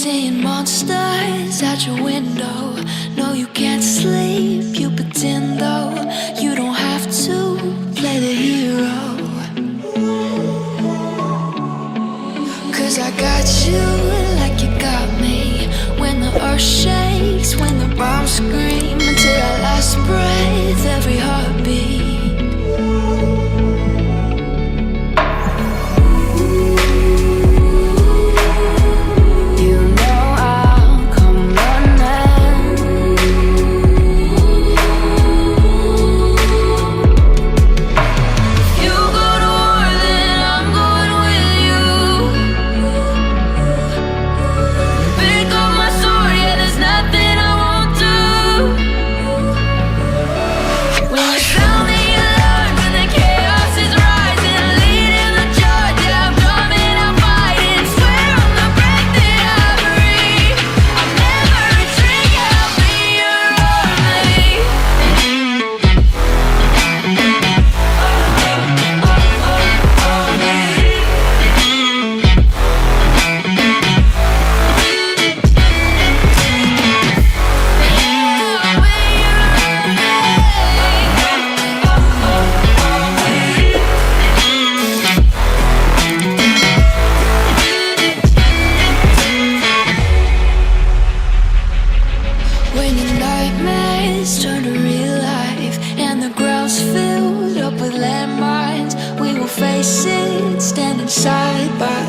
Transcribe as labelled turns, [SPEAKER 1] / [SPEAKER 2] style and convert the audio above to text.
[SPEAKER 1] seeing monsters out your window. No, you can't sleep, you pretend though. You don't have to play the hero, 'cause I got you like you got me. When the earth shakes, when the bombs scream, until our last breath, every heartbeat. When your nightmares turn to real life and the ground's filled up with landmines, we will face it standing side by